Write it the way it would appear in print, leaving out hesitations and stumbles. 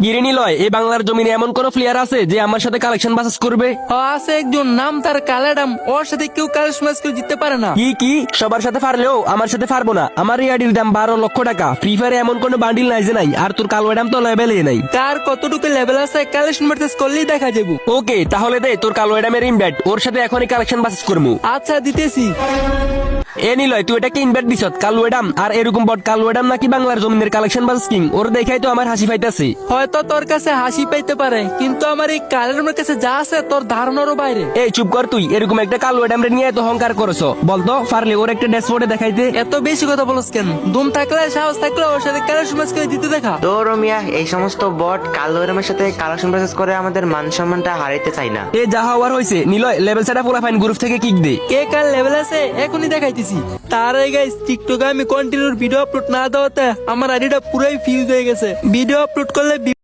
গিরিনি লয়, এই বাংলার জমিনে এমন কোন প্লেয়ার আছে যে আমার সাথে কালেকশন বাসেস করবে? আছে একজন, নাম তার কালাডাম। ওর সাথে কেউ কালেকশন ম্যাচ কেউ জিততে পারে না। কি সবার সাথে পারলেও আমার সাথে পারবো না? আমার রিয়াডির দাম 12 লক্ষ টাকা। ফ্রি ফায়ারে এমন কোন বান্ডিল নাই যে নাই, আর তোর কালো ম্যাডাম তো লেভেলে নাই। কার কতটুকু লেভেল আছে কালেকশন ম্যাচ করলেই দেখা যাবো। ওকে, তাহলে দে তোর কালো ম্যাডামের ইনভাইট, ওর সাথে এখনই কালেকশন বাসেস করবো। আচ্ছা দিতেছি। এ নিলয়, তুই এটাকে ইনভাইট দিছত কালো ম্যাডাম? আর এরকম বট কালো ম্যাডাম নাকি বাংলার জমিনের কালেকশন বাসেস কিং? ওর দেখাই তো আমার হাসি পাইতেছে। হয়তো তোর কাছে হাসি পাইতে পারে, কিন্তু আমার এই কালাডামের কাছে যা আছে তোর ধারণারও বাইরে। এই চুপ কর, তুই এরকম একটা কালো ম্যাডাম রে নিয়ে এত অহংকার করছো? বলতো পারলে ওর একটা ড্যাশবোর্ডে দেখাইতে। এত বেশি কথা বলছ কেন? দম থাকলে সাহস থাকলে ওর সাথে কালেকশন ম্যাচ করে দিতে দেখা। তো রমিয়া, এই সমস্ত বট কালো রেমের সাথে কালেকশন প্রসেস করে আমাদের মান সম্মানটা হারাইতে চাই না। এ যা হওয়ার হয়েছে, নিলয় লেভেল সেটা পোলা ফাইন গ্রুপ থেকে কিক দে। কে কার লেভেল আছে এখনই দেখাইতেছি। তার আগে গাইস, টিকটকে আমি কন্টিনিউ ভিডিও আপলোড না দেওয়াতে আমার আইডিটা পুরাই ফিউজ হয়ে গেছে। ভিডিও আপলোড করলে